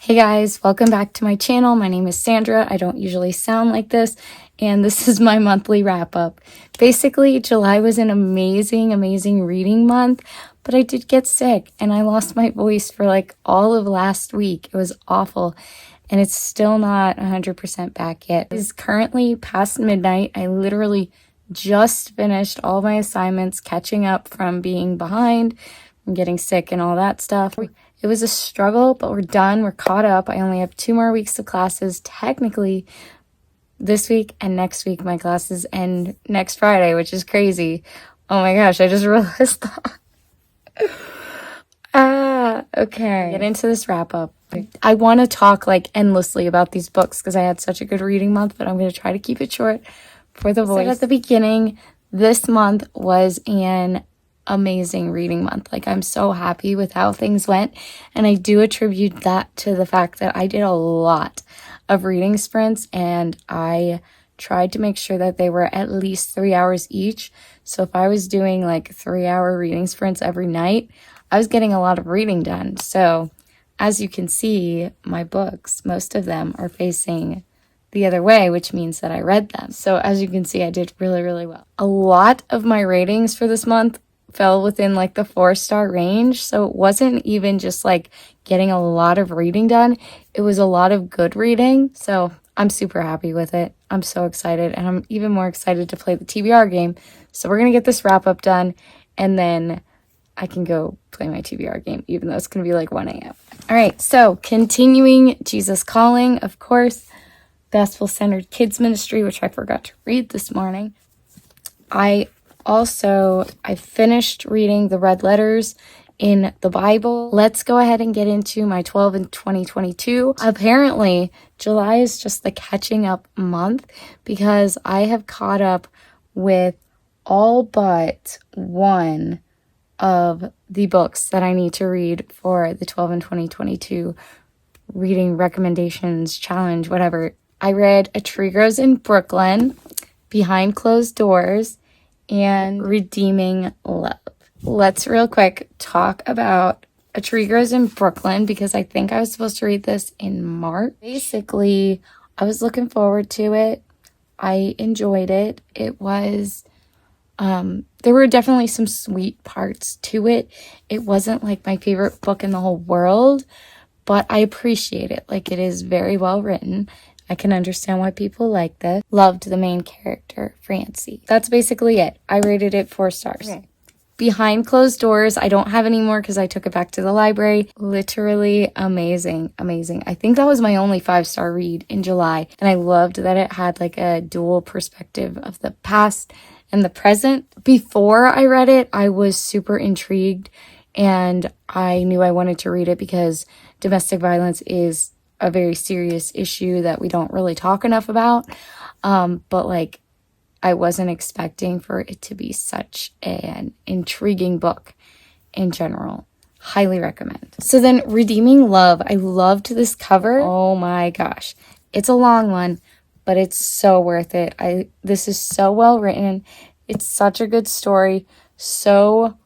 Hey guys, welcome back to my channel. My name is Sandra. I don't usually sound like this, and this is my monthly wrap up. Basically, July was an amazing reading month, but I did get sick and I lost my voice for like all of last week. It was awful, and it's still not 100% back yet. It is currently past midnight. I literally just finished all my assignments, catching up from being behind, from getting sick and all that stuff. It was a struggle, but we're done. We're caught up. I only have 2 more weeks of classes. Technically, this week and next week, my classes end next Friday, which is crazy. Oh my gosh, I just realized that. Okay. Get into this wrap up. I want to talk like endlessly about these books because I had such a good reading month, but I'm going to try to keep it short for the voice. At the beginning, this month was an amazing reading month. Like, I'm so happy with how things went, and I do attribute that to the fact that I did a lot of reading sprints and I tried to make sure that they were at least 3 hours each. So if I was doing like 3-hour reading sprints every night, I was getting a lot of reading done. So as you can see, my books, most of them are facing the other way, which means that I read them. So as you can see, I did really well. A lot of my ratings for this month fell within like the 4-star range. So it wasn't even just like getting a lot of reading done. It was a lot of good reading. So I'm super happy with it. I'm so excited, and I'm even more excited to play the TBR game. So we're going to get this wrap up done, and then I can go play my TBR game, even though it's going to be like 1 a.m. All right. So continuing Jesus Calling, of course, Gospel-Centered Kids Ministry, which I forgot to read this morning. I finished reading the red letters in the Bible. Let's go ahead and get into my 12 in 2022. Apparently, July is just the catching up month because I have caught up with all but one of the books that I need to read for the 12 in 2022 reading recommendations challenge, whatever. I read A Tree Grows in Brooklyn, Behind Closed Doors, and Redeeming Love. Let's real quick talk about A Tree Grows in Brooklyn because I think I was supposed to read this in March. Basically, I was looking forward to it. I enjoyed it. It was, there were definitely some sweet parts to it. It wasn't like my favorite book in the whole world, but I appreciate it. Like, it is very well written. I can understand why people like this. Loved the main character, Francie. That's basically it. I rated it 4 stars. Okay. Behind Closed Doors, I don't have any more because I took it back to the library. Literally amazing. I think that was my only 5-star read in July. And I loved that it had like a dual perspective of the past and the present. Before I read it, I was super intrigued and I knew I wanted to read it because domestic violence is a very serious issue that we don't really talk enough about. But like, I wasn't expecting for it to be such an intriguing book in general. Highly recommend. So then Redeeming Love. I loved this cover. Oh my gosh. It's a long one, but it's so worth it. This is so well written. It's such a good story. So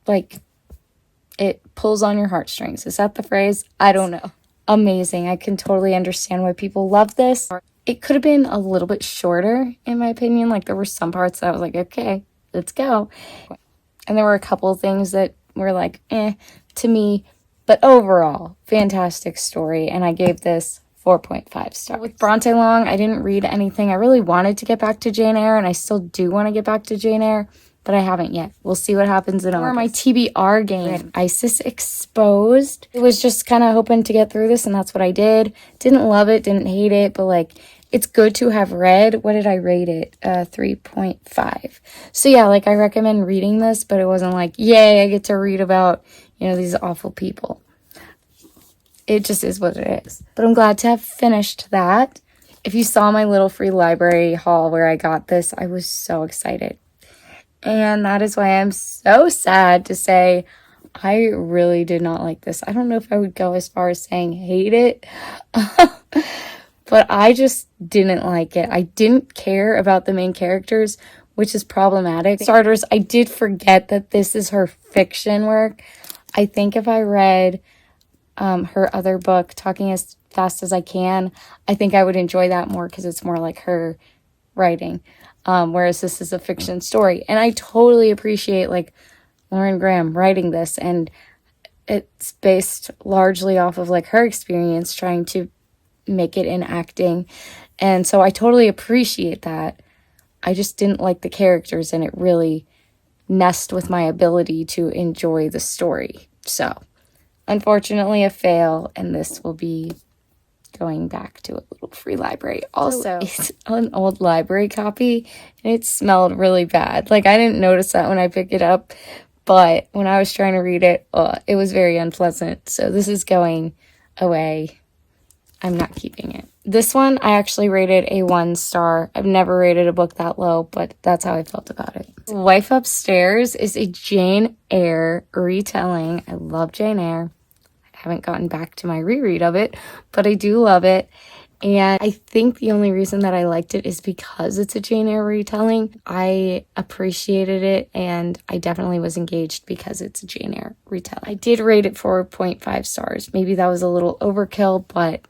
it pulls on your heartstrings. Is that the phrase? I don't know. Amazing. I can totally understand why people love this. It could have been a little bit shorter, in my opinion. Like, there were some parts that I was like, okay, let's go. And there were a couple of things that were like, to me. But overall, fantastic story. And I gave this 4.5 stars. With Bronte Long, I didn't read anything. I really wanted to get back to Jane Eyre, and I still do want to get back to Jane Eyre, but I haven't yet. We'll see what happens in August. For my TBR game, ISIS Exposed. It was just kind of hoping to get through this, and that's what I did. Didn't love it, didn't hate it, but like, it's good to have read. What did I rate it? 3.5. So yeah, like, I recommend reading this, but it wasn't like, yay, I get to read about, these awful people. It just is what it is. But I'm glad to have finished that. If you saw my little free library haul where I got this, I was so excited. And that is why I'm so sad to say I really did not like this. I don't know if I would go as far as saying hate it, but I just didn't like it. I didn't care about the main characters, which is problematic. Starters, I did forget that this is her fiction work. I think if I read her other book, Talking as Fast as I Can, I think I would enjoy that more because it's more like her writing. Whereas this is a fiction story. And I totally appreciate like Lauren Graham writing this, and it's based largely off of like her experience trying to make it in acting. And so I totally appreciate that. I just didn't like the characters, and it really messed with my ability to enjoy the story. So unfortunately a fail, and this will be going back to a little free library. Also, it's an old library copy, and it smelled really bad. Like, I didn't notice that when I picked it up, but when I was trying to read it, it was very unpleasant. So this is going away. I'm not keeping it. This one, I actually rated a 1 star. I've never rated a book that low, but that's how I felt about it. Wife Upstairs is a Jane Eyre retelling. I love Jane Eyre. I haven't gotten back to my reread of it, but I do love it. And I think the only reason that I liked it is because it's a Jane Eyre retelling. I appreciated it, and I definitely was engaged because it's a Jane Eyre retelling. I did rate it 4.5 stars. Maybe that was a little overkill, but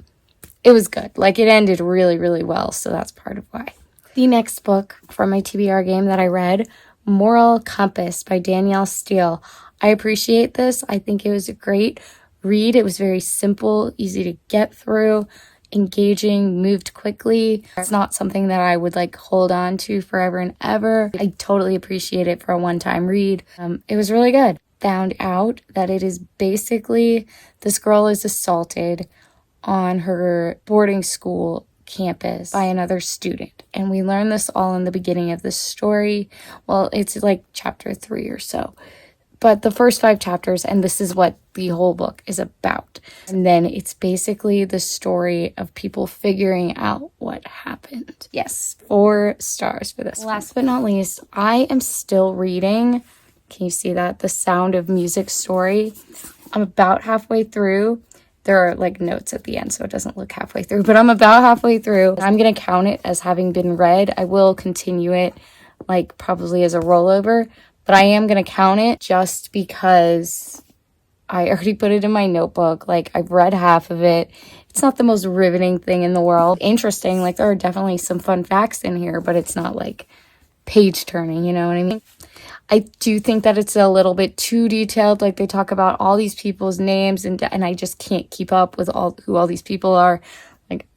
it was good. Like, it ended really, really well, so that's part of why. The next book from my TBR game that I read, Moral Compass by Danielle Steele. I appreciate this. I think it was a great read. It was very simple, easy to get through, engaging, moved quickly. It's not something that I would like hold on to forever and ever. I totally appreciate it for a one-time read. It was really good. Found out that it is basically this girl is assaulted on her boarding school campus by another student. And we learn this all in the beginning of the story. Well, it's like chapter 3 or so. But the first 5 chapters, and this is what the whole book is about. And then it's basically the story of people figuring out what happened. Yes, 4 stars for this. Last but not least, I am still reading, can you see that? The Sound of Music story. I'm about halfway through. There are like notes at the end, so it doesn't look halfway through, but I'm about halfway through. I'm going to count it as having been read. I will continue it like probably as a rollover, but I am going to count it just because I already put it in my notebook. Like, I've read half of it. It's not the most riveting thing in the world. Interesting. Like, there are definitely some fun facts in here, but it's not like page turning, you know what I mean? I do think that it's a little bit too detailed. Like, they talk about all these people's names, and I just can't keep up with who all these people are.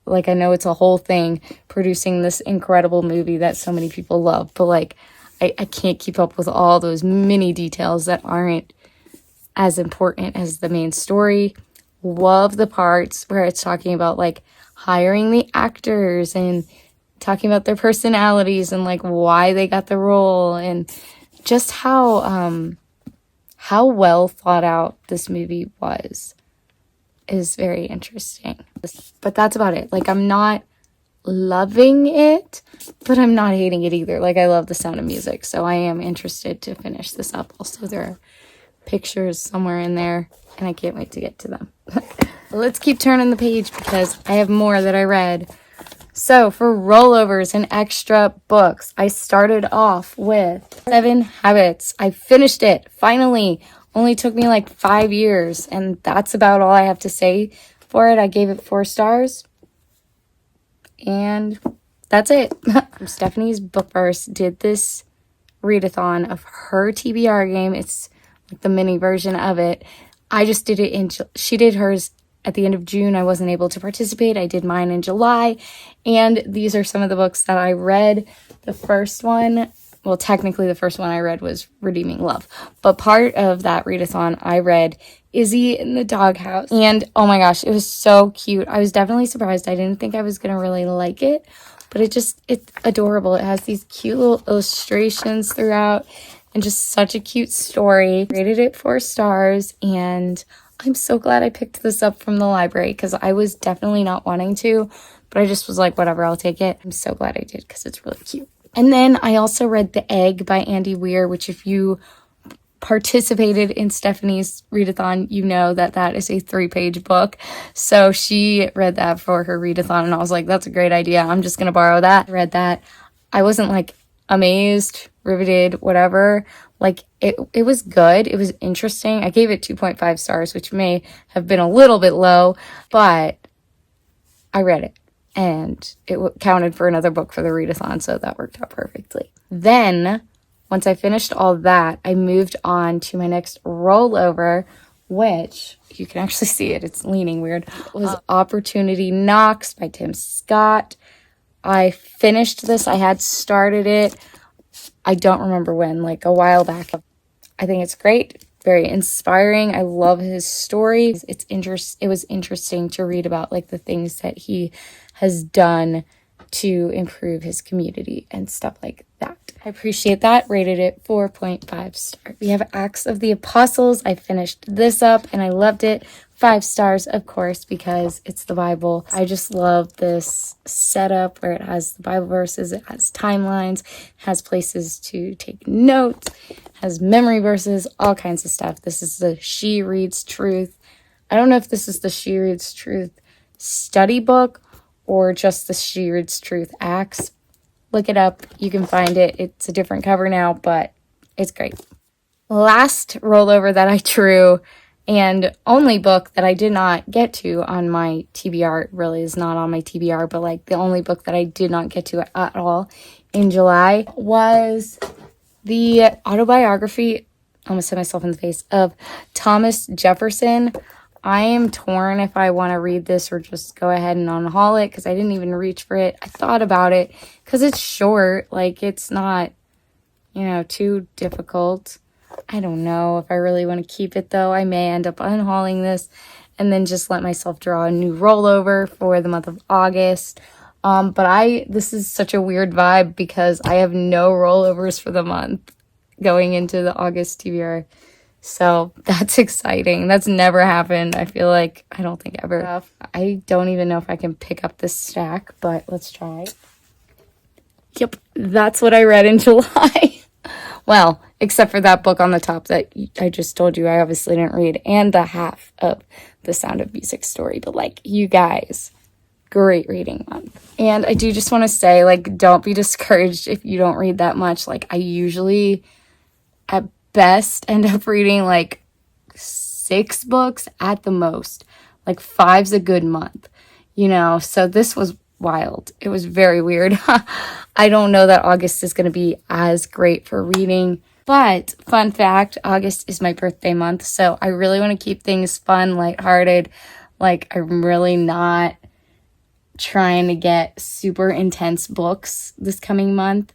Like I know it's a whole thing producing this incredible movie that so many people love, but like I can't keep up with all those mini details that aren't as important as the main story. Love the parts where it's talking about like hiring the actors and talking about their personalities and like why they got the role, and just how well thought out this movie is very interesting. But that's about it. Like, I'm not loving it, but I'm not hating it either. Like, I love The Sound of Music, so I am interested to finish this up. Also, there are pictures somewhere in there, and I can't wait to get to them. Let's keep turning the page because I have more that I read. So for rollovers and extra books, I started off with 7 Habits. I finished it, finally. Only took me like 5 years, and that's about all I have to say for it. I gave it 4 stars, and that's it. Stephanie's Bookverse did this readathon of her TBR game. It's like the mini version of it. I just did it she did hers at the end of June. I wasn't able to participate. I did mine in July, and these are some of the books that I read. The first one, well, technically the first one I read was Redeeming Love, but part of that readathon I read Izzy in the Doghouse, and oh my gosh, it was so cute. I was definitely surprised. I didn't think I was gonna really like it, but it's adorable. It has these cute little illustrations throughout and just such a cute story. Rated it 4 stars, and I'm so glad I picked this up from the library because I was definitely not wanting to, but I just was like, whatever, I'll take it. I'm so glad I did because it's really cute. And then I also read The Egg by Andy Weir, which if you participated in Stephanie's readathon, you know that that is a 3-page book. So she read that for her readathon, and I was like, that's a great idea. I'm just going to borrow that. I read that. I wasn't like amazed, riveted, whatever. Like, it was good. It was interesting. I gave it 2.5 stars, which may have been a little bit low, but I read it. And it counted for another book for the readathon, so that worked out perfectly. Then, once I finished all that, I moved on to my next rollover, which, you can actually see it, it's leaning weird, it was Opportunity Knocks by Tim Scott. I finished this. I had started it. I don't remember when, like a while back. I think it's great. Very inspiring. I love his story. It was interesting to read about like the things that he has done to improve his community and stuff like that. I appreciate that. Rated it 4.5 stars. We have Acts of the Apostles. I finished this up and I loved it. 5 stars, of course, because it's the Bible. I just love this setup where it has the Bible verses, it has timelines, has places to take notes, has memory verses, all kinds of stuff. This is the She Reads Truth. I don't know if this is the She Reads Truth study book or just the She Reads Truth Acts. Look it up. You can find it. It's a different cover now, but it's great. Last rollover that I drew, and only book that I did not get to on my TBR, it really is not on my TBR, but like the only book that I did not get to at all in July was the autobiography, almost hit myself in the face, of Thomas Jefferson. I am torn if I want to read this or just go ahead and unhaul it because I didn't even reach for it. I thought about it because it's short, like it's not, too difficult. I don't know if I really want to keep it though. I may end up unhauling this and then just let myself draw a new rollover for the month of August. But this is such a weird vibe because I have no rollovers for the month going into the August TBR. So that's exciting. That's never happened. I feel like, I don't think ever. I don't even know if I can pick up this stack, but let's try. Yep, that's what I read in July. Well, except for that book on the top that I just told you I obviously didn't read, and the half of the Sound of Music story. But like, you guys, great reading month. And I do just want to say, like, don't be discouraged if you don't read that much. Like, I usually at best end up reading like 6 books at the most. Like 5's a good month, so this was wild. It was very weird. I don't know that August is going to be as great for reading, but fun fact, August is my birthday month, so I really want to keep things fun, lighthearted. Like, I'm really not trying to get super intense books this coming month,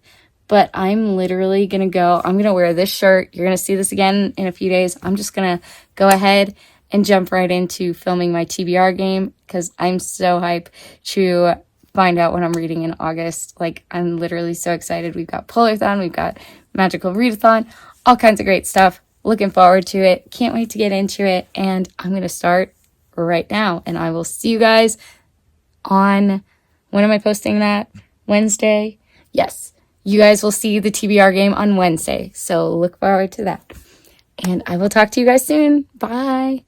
but I'm literally going to I'm going to wear this shirt. You're going to see this again in a few days. I'm just going to go ahead and jump right into filming my TBR game because I'm so hyped to find out what I'm reading in August. Like, I'm literally so excited. We've got Polarthon, we've got Magical Readathon, all kinds of great stuff. Looking forward to it. Can't wait to get into it. And I'm going to start right now. And I will see you guys on, when am I posting that? Wednesday? Yes. You guys will see the TBR game on Wednesday. So look forward to that. And I will talk to you guys soon. Bye.